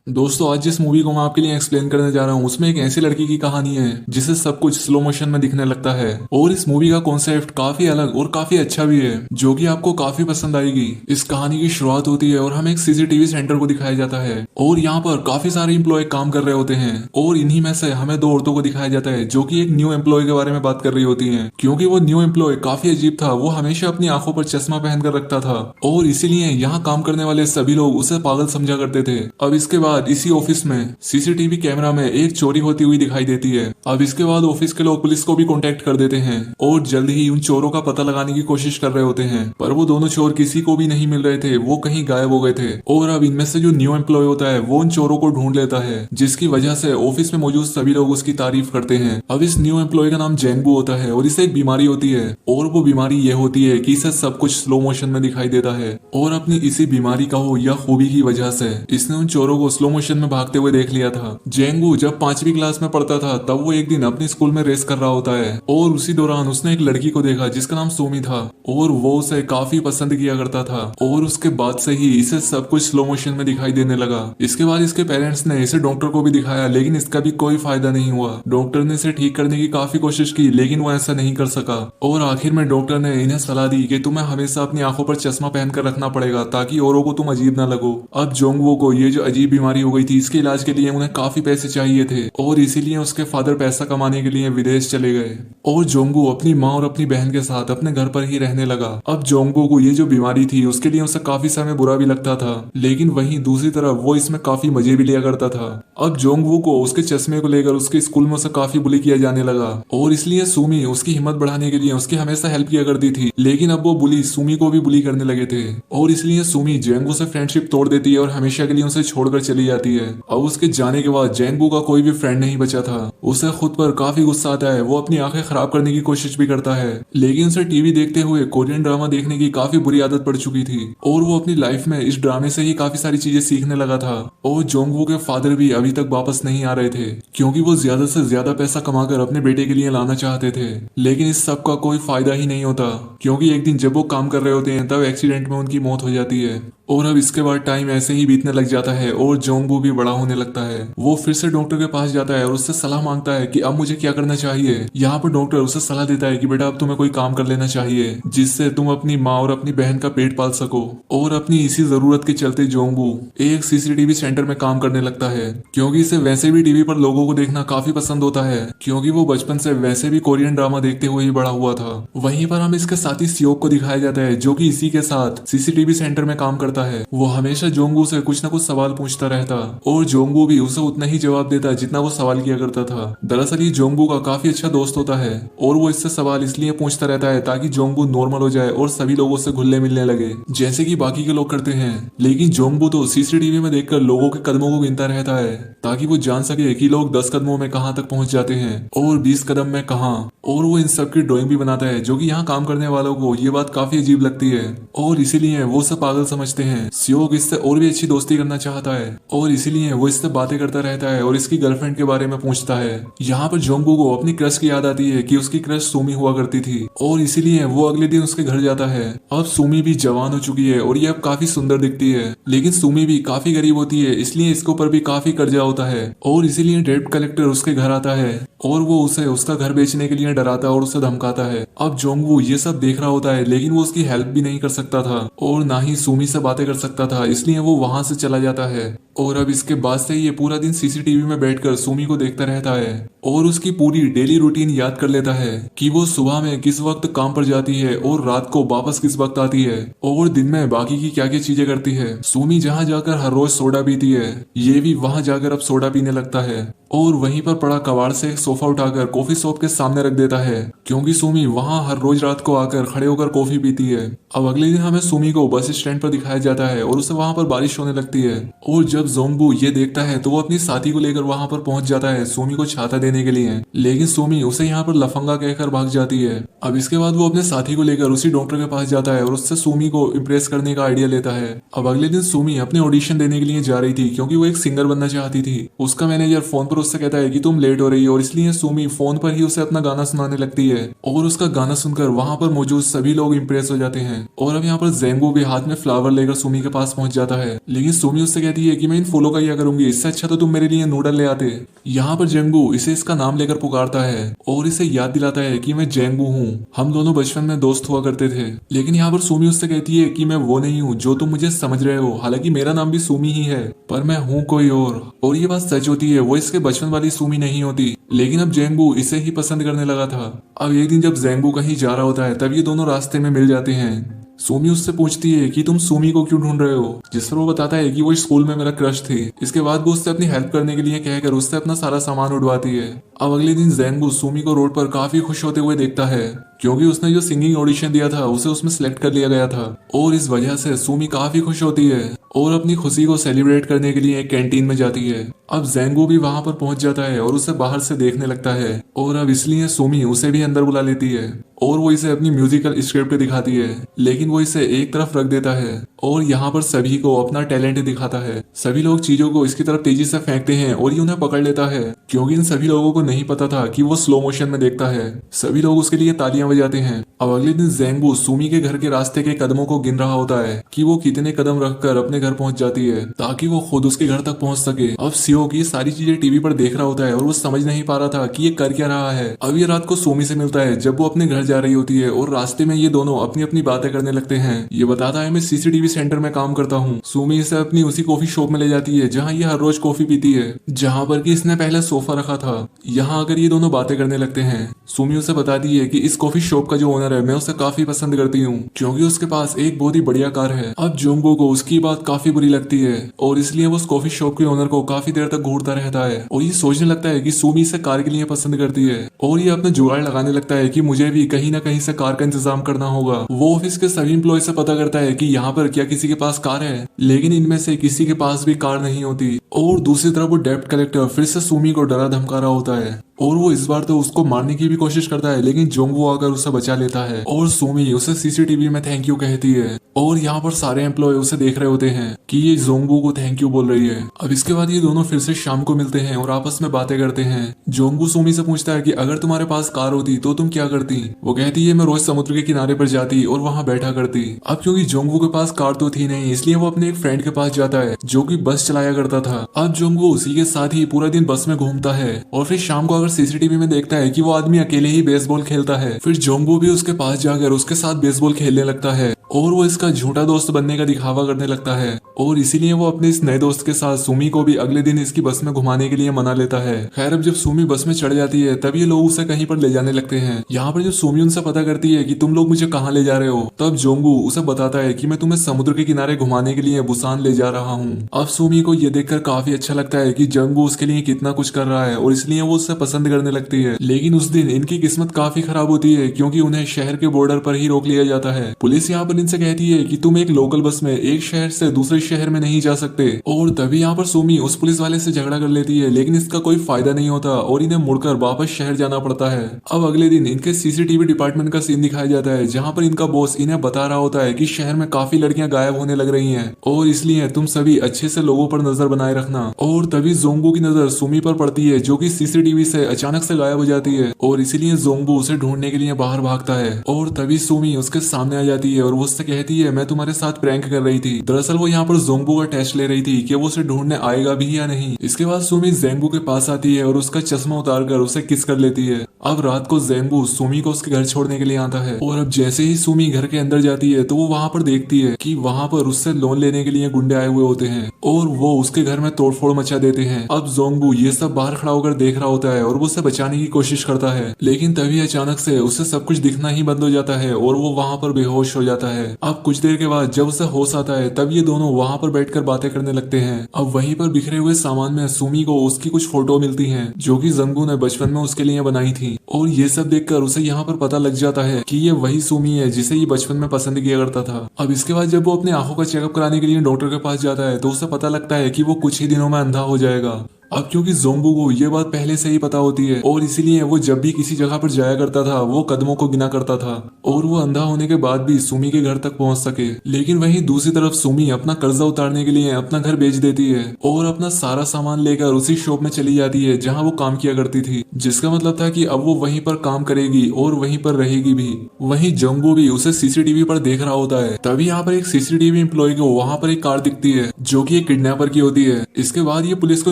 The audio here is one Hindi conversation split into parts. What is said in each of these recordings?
दोस्तों, आज जिस मूवी को मैं आपके लिए एक्सप्लेन करने जा रहा हूँ उसमें एक ऐसी लड़की की कहानी है जिसे सब कुछ स्लो मोशन में दिखने लगता है। और इस मूवी का कॉन्सेप्ट काफी अलग और काफी अच्छा भी है जो कि आपको काफी पसंद आएगी। इस कहानी की शुरुआत होती है और हमें एक सीसीटीवी सेंटर को दिखाया जाता है और यहाँ पर काफी सारे एम्प्लॉय काम कर रहे होते हैं और इन्हीं में से हमें दो औरतों को दिखाया जाता है जो कि एक न्यू एम्प्लॉय के बारे में बात कर रही होती है। क्योंकि वो न्यू एम्प्लॉय काफी अजीब था, वो हमेशा अपनी आंखों पर चश्मा पहन कर रखता था और इसीलिए यहाँ काम करने वाले सभी लोग उसे पागल समझा करते थे। अब इसके बाद इसी ऑफिस में सीसीटीवी कैमरा में एक चोरी होती हुई दिखाई देती है। अब इसके बाद ऑफिस के लोग पुलिस को भी कांटेक्ट कर देते हैं और जल्द ही उन चोरों का पता लगाने की कोशिश कर रहे होते हैं, पर वो दोनों चोर किसी को भी नहीं मिल रहे थे, वो कहीं गायब हो गए थे। और अब इनमें से जो न्यू एम्प्लॉय होता है वो उन चोरों को ढूंढ लेता है, जिसकी वजह से ऑफिस में मौजूद सभी लोग उसकी तारीफ करते हैं। अब इस न्यू एम्प्लॉय का नाम जेंगबू होता है और इसे एक बीमारी होती है और वो बीमारी ये होती है कि इसे सब कुछ स्लो मोशन में दिखाई देता है। और अपनी इसी बीमारी का हो या खूबी की वजह से इसने उन चोरों को स्लो मोशन में भागते हुए देख लिया था। जेंगू जब 5वीं क्लास में पढ़ता था तब वो एक दिन अपने स्कूल में रेस कर रहा होता है और उसी दौरान उसने एक लड़की को देखा जिसका नाम सोमी था और वो उसे काफी पसंद किया करता था। और उसके बाद से ही इसे सब कुछ स्लो मोशन में दिखाई देने लगा। इसके बाद इसके पेरेंट्स ने इसे डॉक्टर को भी दिखाया लेकिन इसका भी कोई फायदा नहीं हुआ। डॉक्टर ने इसे ठीक करने की काफी कोशिश की लेकिन वो ऐसा नहीं कर सका और आखिर में डॉक्टर ने इन्हें सलाह दी कि तुम्हें हमेशा अपनी आंखों पर चश्मा पहनकर रखना पड़ेगा ताकि औरों को तुम अजीब ना लगो। अब जोंगवो को ये जो अजीब बीमारी हो गई थी इसके इलाज के लिए उन्हें काफी पैसे चाहिए थे और इसीलिए उसके फादर पैसा कमाने के लिए विदेश चले गए और जोंगू अपनी माँ और अपनी बहन के साथ अपने घर पर ही रहने लगा। अब जोंगू को ये जो बीमारी थी उसके लिए उसे काफी समय बुरा भी लगता था, लेकिन वहीं दूसरी तरफ वो इसमें काफी मजे भी लिया करता था। अब जोंगवू को उसके चश्मे को लेकर उसके स्कूल में उसे काफी बुली किया जाने लगा और इसलिए सुमी उसकी हिम्मत बढ़ाने के लिए उसकी हमेशा हेल्प किया करती थी, लेकिन अब वो बुली सुमी को भी बुली करने लगे थे और इसलिए सुमी जेंगू से फ्रेंडशिप तोड़ देती है और हमेशा के लिए उसे छोड़कर चली जाती है। अब उसके जाने के बाद जेंगू का कोई भी फ्रेंड नहीं बचा था। उसे खुद पर काफी गुस्सा आता है, वो अपनी आंखें खराब करने की कोशिश भी करता है, लेकिन उसे टीवी देखते हुए कोरियन ड्रामा देखने की काफी बुरी आदत पड़ चुकी थी और वो अपनी लाइफ में इस ड्रामे से ही काफी सारी चीजें सीखने लगा था। और जोंगवू के फादर भी अभी तक वापस नहीं आ रहे थे क्योंकि वो ज्यादा से ज्यादा पैसा कमाकर अपने बेटे के लिए लाना चाहते थे, लेकिन इस सब का कोई फायदा ही नहीं होता क्योंकि एक दिन जब वो काम कर रहे होते हैं तब एक्सीडेंट में उनकी मौत हो जाती है। और अब इसके बाद टाइम ऐसे ही बीतने लग जाता है और जोंगबू भी बड़ा होने लगता है। वो फिर से डॉक्टर के पास जाता है और उससे सलाह मांगता है कि अब मुझे क्या करना चाहिए। यहाँ पर डॉक्टर उसे सलाह देता है कि बेटा अब तुम्हें कोई काम कर लेना चाहिए जिससे तुम अपनी माँ और अपनी बहन का पेट पाल सको। और अपनी इसी जरूरत के चलते जोंगबू एक सीसीटीवी सेंटर में काम करने लगता है क्योंकि इसे वैसे भी टीवी पर लोगों को देखना काफी पसंद होता है क्योंकि वो बचपन से वैसे भी कोरियन ड्रामा देखते हुए ही बड़ा हुआ था। वहीं पर हम इसके साथी सियोक को दिखाया जाता है जो कि इसी के साथ सीसीटीवी सेंटर में काम करता है। वो हमेशा जोंगू से कुछ न कुछ सवाल पूछता रहता और जोंगू भी उसे उतना ही जवाब देता जितना वो सवाल किया करता था। दरअसल ये जोंगू का काफी अच्छा दोस्त होता है और वो इससे सवाल इसलिए पूछता रहता है ताकि जोंगू नॉर्मल हो जाए और सभी लोगों से घुलने मिलने लगे जैसे कि बाकी के लोग करते हैं। लेकिन जोंगू तो सीसीटीवी में देखकर लोगों के कदमों को गिनता रहता है ताकि वो जान सके कि लोग 10 कदमों में कहां तक पहुंच जाते हैं और 20 कदम में कहां। और वो इन सब की ड्राइंग भी बनाता है जो कि यहाँ काम करने वालों को ये बात काफी अजीब लगती है और इसीलिए वो सब पागल समझते हैं। सियोक इससे और भी अच्छी दोस्ती करना चाहता है और इसीलिए वो इससे बातें करता रहता है और इसकी गर्लफ्रेंड के बारे में पूछता है। यहाँ पर जोंगू को अपनी क्रश की याद आती है कि उसकी क्रश सुमी हुआ करती थी और इसीलिए वो अगले दिन उसके घर जाता है। अब सुमी भी जवान हो चुकी है और ये अब काफी सुंदर दिखती है, लेकिन सुमी भी काफी गरीब होती है इसलिए इसके ऊपर भी काफी कर्जा होता है और इसीलिए डेब्ट कलेक्टर उसके घर आता है और वो उसे उसका घर बेचने के लिए डराता और उसे धमकाता है। अब जोंगवू ये सब देख रहा होता है लेकिन वो उसकी हेल्प भी नहीं कर सकता था और ना ही सुमी से बातें कर सकता था, इसलिए वो वहां से चला जाता है। और अब इसके बाद से ये पूरा दिन सीसीटीवी में बैठकर सुमी को देखता रहता है और उसकी पूरी डेली रूटीन याद कर लेता है कि वो सुबह में किस वक्त काम पर जाती है और रात को वापस किस वक्त आती है और दिन में बाकी की क्या क्या चीजें करती है। सुमी जहाँ जाकर हर रोज सोडा पीती है ये भी वहां जाकर अब सोडा पीने लगता है और वहीं पर पड़ा कबाड़ से एक सोफा उठाकर कॉफी शॉप के सामने रख देता है क्योंकि सुमी वहां हर रोज रात को आकर खड़े होकर कॉफी पीती है। अब अगले दिन हमें सुमी को बस स्टैंड पर दिखाया जाता है और उसे वहां पर बारिश होने लगती है और जब जोंगबू ये देखता है तो वो अपनी साथी को लेकर वहां पर पहुंच जाता है सुमी को छाता देने के लिए, लेकिन सुमी उसे यहाँ पर लफंगा कहकर भाग जाती है। अब इसके बाद वो अपने साथी को लेकर उसी डॉक्टर के पास जाता है और उससे सुमी को इम्प्रेस करने का आइडिया लेता है। अब अगले दिन सुमी अपने ऑडिशन देने के लिए जा रही थी क्योंकि वो एक सिंगर बनना चाहती थी। उसका मैनेजर फोन पर उससे कहता है कि तुम लेट हो रही हो और इसलिए सुमी फोन पर ही उसे अपना गाना सुनाने लगती है और उसका गाना सुनकर वहां पर मौजूद सभी लोग इम्प्रेस हो जाते हैं। और अब यहाँ पर जेंगू भी हाथ में फ्लावर लेकर लेकर सुमी के पास पहुंच जाता है, लेकिन सुमी उससे कहती है कि मैं इन फूलों का क्या करूंगी, इससे अच्छा तो तुम मेरे लिए नूडल ले आते। यहाँ पर जेंगू इसे इसका नाम लेकर पुकारता है और इसे याद दिलाता है कि मैं जेंगू हूँ, हम दोनों बचपन में दोस्त हुआ करते थे। लेकिन यहाँ पर सुमी उससे कहती है कि मैं वो नहीं हूँ जो तुम मुझे समझ रहे हो, हालांकि मेरा नाम भी सुमी ही है, पर मैं हूँ कोई और ये बात सच होती है, वो इसके बचपन वाली सुमी नहीं होती। लेकिन अब जेंगू इसे ही पसंद करने लगा था। अब एक दिन जब जेंगू कहीं जा रहा होता है तब ये दोनों रास्ते में मिल जाते हैं। सुमी उससे पूछती है कि तुम सुमी को क्यों ढूंढ रहे हो, जिस पर वो बताता है कि वो स्कूल में मेरा क्रश थी। इसके बाद वो उससे अपनी हेल्प करने के लिए कहकर उससे अपना सारा सामान उड़वाती है। अब अगले दिन जेंगू सुमी को रोड पर काफी खुश होते हुए देखता है, क्योंकि उसने जो सिंगिंग ऑडिशन दिया था उसे उसमें सिलेक्ट कर लिया गया था। और इस वजह से सुमी काफी खुश होती है और अपनी खुशी को सेलिब्रेट करने के लिए एक कैंटीन में जाती है। अब जेंगू भी वहां पर पहुंच जाता है और उसे बाहर से देखने लगता है, और अब इसलिए सुमी उसे भी अंदर बुला लेती है और वो इसे अपनी म्यूजिकल स्क्रिप्ट दिखाती है, लेकिन वो इसे एक तरफ रख देता है और यहाँ पर सभी को अपना टैलेंट दिखाता है। सभी लोग चीजों को इसकी तरफ तेजी से फेंकते हैं और ये उन्हें पकड़ लेता है, क्योंकि इन सभी लोगों को नहीं पता था कि वो स्लो मोशन में देखता है। सभी लोग उसके लिए तालियां बजाते हैं। अब अगले दिन जेंगू सुमी के घर के रास्ते के कदमों को गिन रहा होता है कि वो कितने कदम रखकर अपने घर पहुंच जाती है, ताकि वो खुद उसके घर तक पहुंच सके। अब सीओ की सारी चीजें टीवी पर देख रहा होता है और वो समझ नहीं पा रहा था कि ये कर क्या रहा है। अब ये रात को सुमी से मिलता है जब वो अपने घर जा रही होती है, और रास्ते में ये दोनों अपनी अपनी बातें करने लगते हैं। ये बताता है मैं सीसीटीवी सेंटर में काम करता हूँ। सुमी इसे अपनी उसी कॉफी शॉप में ले जाती है जहाँ ये हर रोज कॉफी पीती है, जहाँ पर कि इसने पहले सोफा रखा था। यहाँ आकर ये दोनों बातें करने लगते हैं। सुमी उसे बताती है कि इस कॉफी शॉप का जो ओनर है मैं उसे काफी पसंद करती हूँ, क्योंकि उसके पास एक बहुत ही बढ़िया कार है। अब जोंगो को उसकी बात काफी बुरी लगती है और इसलिए वो उस कॉफी शॉप के ओनर को काफी देर तक घूरता रहता है और ये सोचने लगता है कि सुमी इसे कार के लिए पसंद करती है, और ये अपने जुगाड़ लगाने लगता है कि मुझे भी कहीं ना कहीं से कार का इंतजाम करना होगा। वो ऑफिस के सभी एम्प्लॉय से पता करता है कि यहाँ पर क्या किसी के पास कार है, लेकिन इनमें से किसी के पास भी कार नहीं होती। और दूसरी तरफ वो डेप्ट कलेक्टर फिर से सुमी को डरा धमका रहा होता है, और वो इस बार तो उसको मारने की भी कोशिश करता है, लेकिन जोंगवो आकर उसे बचा लेता है और सुमी उसे सीसीटीवी में थैंक यू कहती है। और यहाँ पर सारे एम्प्लॉय उसे देख रहे होते हैं कि ये जोंगवो को थैंक यू बोल रही है। अब इसके बाद ये दोनों फिर से शाम को मिलते हैं और आपस में बातें करते हैं। जोंगवो सुमी से पूछता है कि अगर तुम्हारे पास कार होती तो तुम क्या करती। वो कहती है मैं रोज समुद्र के किनारे पर जाती और वहां बैठा करती। अब क्योंकि जोंगवो के पास कार तो थी नहीं, इसलिए वो अपने एक फ्रेंड के पास जाता है जो कि बस चलाया करता था। अब जोंगवो उसी के साथ ही पूरा दिन बस में घूमता है और फिर शाम को अगर सीसीटीवी में देखता है कि वो आदमी अकेले ही बेसबॉल खेलता है। फिर जोंगवो भी उसके पास जाकर उसके साथ बेसबॉल खेलने लगता है और वो इसका झूठा दोस्त बनने का दिखावा करने लगता है, और इसीलिए वो अपने इस नए दोस्त के साथ सुमी को भी अगले दिन इसकी बस में घुमाने के लिए मना लेता है। खैर अब जब सुमी बस में चढ़ जाती है तब ये लोग उसे कहीं पर ले जाने लगते हैं। यहाँ पर जब सुमी उनसे पता करती है कि तुम लोग मुझे कहाँ ले जा रहे हो, तब जोंगू उसे बताता है कि मैं तुम्हें समुद्र के किनारे घुमाने के लिए बुसान ले जा रहा हूँ। अब सुमी को ये देखकर काफी अच्छा लगता है कि जोंगू उसके लिए कितना कुछ कर रहा है, और इसलिए वो उससे पसंद करने लगती है। लेकिन उस दिन इनकी किस्मत काफी खराब होती है, क्योंकि उन्हें शहर के बॉर्डर पर ही रोक लिया जाता है। पुलिस यहाँ पर इनसे कहती है कि तुम एक लोकल बस में एक शहर से दूसरे शहर में नहीं जा सकते, और तभी यहाँ पर सुमी उस पुलिस वाले से झगड़ा कर लेती है, लेकिन इसका कोई फायदा नहीं होता और इन्हें मुड़कर वापस शहर जाना पड़ता है। अब अगले दिन इनके सीसीटीवी डिपार्टमेंट का सीन दिखाया जाता है, जहाँ पर इनका बॉस इन्हें बता रहा होता है कि शहर में काफी लड़कियां गायब होने लग रही हैं, और इसलिए तुम सभी अच्छे से लोगों पर नजर बनाए रखना। और तभी जोंगबू की नजर सुमी पर पड़ती है, जो कि सीसीटीवी से अचानक से गायब हो जाती है, और इसीलिए जोंगबू उसे ढूंढने के लिए बाहर भागता है। और तभी सुमी उसके सामने आ जाती है और वो उससे कहती है मैं तुम्हारे साथ प्रैंक कर रही थी। दरअसल वो यहाँ पर जोंगबू का टेस्ट ले रही थी कि वो उसे ढूंढने आएगा भी या नहीं। इसके बाद सुमी जेंगबू के पास आती है और उसका चश्मा उतारकर उसे किस कर लेती है। अब रात को जेंगबू सुमी को उसके घर छोड़ने के लिए आता है, और अब जैसे ही सुमी घर के अंदर जाती है तो वो वहाँ पर देखती है कि वहाँ पर उससे लोन लेने के लिए गुंडे आए हुए होते हैं और वो उसके घर में तोड़फोड़ मचा देते हैं। अब जोंगबू ये सब बाहर खड़ा होकर देख रहा होता है और वो उसे बचाने की कोशिश करता है, लेकिन तभी अचानक से उसे सब कुछ दिखना ही बंद हो जाता है और वो वहाँ पर बेहोश हो जाता है। अब कुछ देर के बाद जब उसे होश आता है तब ये दोनों वहाँ पर बैठकर बातें करने लगते हैं। अब वहीं पर बिखरे हुए सामान में सुमी को उसकी कुछ फोटो मिलती हैं, जो कि जंगू ने बचपन में उसके लिए बनाई थी, और ये सब देखकर उसे यहाँ पर पता लग जाता है कि ये वही सुमी है जिसे ये बचपन में पसंद किया करता था। अब इसके बाद जब वो अपनी आंखों का चेकअप कराने के लिए डॉक्टर के पास जाता है तो उसे पता लगता है कि वो कुछ ही दिनों में अंधा हो जाएगा। अब क्योंकि जोंगबू को ये बात पहले से ही पता होती है और इसीलिए वो जब भी किसी जगह पर जाया करता था वो कदमों को गिना करता था और वो अंधा होने के बाद भी सुमी के घर तक पहुंच सके। लेकिन वहीं दूसरी तरफ सुमी अपना कर्जा उतारने के लिए अपना घर बेच देती है और अपना सारा सामान लेकर उसी शॉप में चली जाती है जहाँ वो काम किया करती थी, जिसका मतलब था कि अब वो वहीं पर काम करेगी और वहीं पर रहेगी भी। वहीं जोंगबू भी उसे सीसीटीवी पर देख रहा होता है। तभी यहाँ पर एक सीसीटीवी एम्प्लॉय को वहाँ पर एक कार दिखती है जो कि एक किडनैपर की होती है। इसके बाद ये पुलिस को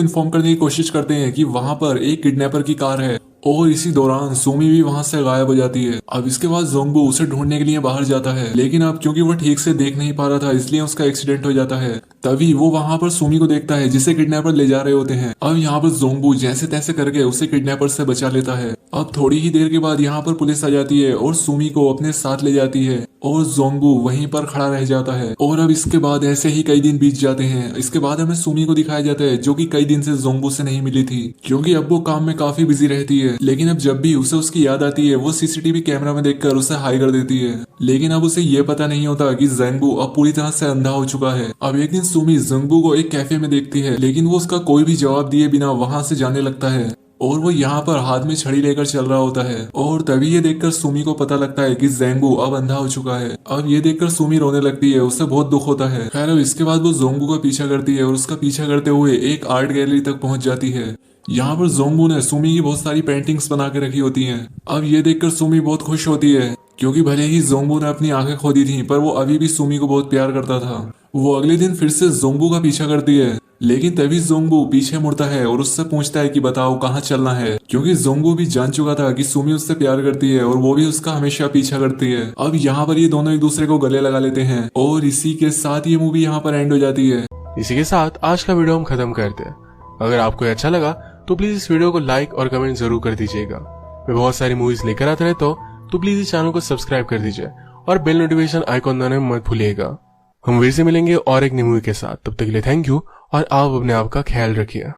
इन्फॉर्म करने की कोशिश करते हैं कि वहाँ पर एक किडनैपर की कार है और इसी दौरान सुमी भी वहां से गायब हो जाती है। अब इसके बाद जोंगबू उसे ढूंढने के लिए बाहर जाता है, लेकिन अब क्योंकि वो ठीक से देख नहीं पा रहा था इसलिए उसका एक्सीडेंट हो जाता है। तभी वो वहां पर सुमी को देखता है जिसे किडनैपर ले जा रहे होते हैं। अब यहाँ पर जोंगबू जैसे तैसे करके उसे किडनैपर से बचा लेता है। अब थोड़ी ही देर के बाद यहाँ पर पुलिस आ जाती है और सुमी को अपने साथ ले जाती है और जोंगबू वहीं पर खड़ा रह जाता है। और अब इसके बाद ऐसे ही कई दिन बीत जाते हैं। इसके बाद हमें सुमी को दिखाया जाता है जो कि कई दिन से जोंगबू से नहीं मिली थी क्योंकि अब वो काम में काफी बिजी रहती है। लेकिन अब जब भी उसे उसकी याद आती है वो सीसीटीवी कैमरा में देखकर उसे हाई कर देती है। लेकिन अब उसे ये पता नहीं होता कि जोंगबू अब पूरी तरह से अंधा हो चुका है। अब एक दिन सुमी जोंगबू को एक कैफे में देखती है, लेकिन वो उसका कोई भी जवाब दिए बिना वहां से जाने लगता है और वो यहाँ पर हाथ में छड़ी लेकर चल रहा होता है। और तभी ये देखकर सुमी को पता लगता है कि जोंगबू अब अंधा हो चुका है। अब ये देखकर सुमी रोने लगती है, उसे बहुत दुख होता है। खैर अब इसके बाद वो जोंगबू का पीछा करती है और उसका पीछा करते हुए एक आर्ट गैलरी तक पहुंच जाती है। यहाँ पर जोंगबू ने सुमी की बहुत सारी पेंटिंग्स बना के रखी होती हैं। अब ये देखकर सुमी बहुत खुश होती है क्योंकि भले ही जोंगबू ने अपनी आंखें खो दी थी पर वो अभी भी सुमी को बहुत प्यार करता था। वो अगले दिन फिर से जोंगबू का पीछा करती है, लेकिन तभी जोंगबू पीछे मुड़ता है और उससे पूछता है कि बताओ कहाँ चलना है, क्योंकि जोंगबू भी जान चुका था कि सुमी उससे प्यार करती है और वो भी उसका हमेशा पीछा करती है। अब यहाँ पर ये दोनों एक दूसरे को गले लगा लेते हैं और इसी के साथ ये मूवी यहाँ पर एंड हो जाती है। इसी के साथ आज का वीडियो हम खत्म करते हैं। अगर आपको अच्छा लगा तो प्लीज इस वीडियो को लाइक और कमेंट जरूर कर दीजिएगा। मैं बहुत सारी मूवीज लेकर आता रहता हूँ तो प्लीज इस चैनल को सब्सक्राइब कर दीजिए और बेल नोटिफिकेशन आइकॉन दबाना मत भूलिएगा। हम फिर से मिलेंगे और एक नई मूवी के साथ। तब तक के लिए थैंक यू और आप अपने आप का ख्याल रखिए।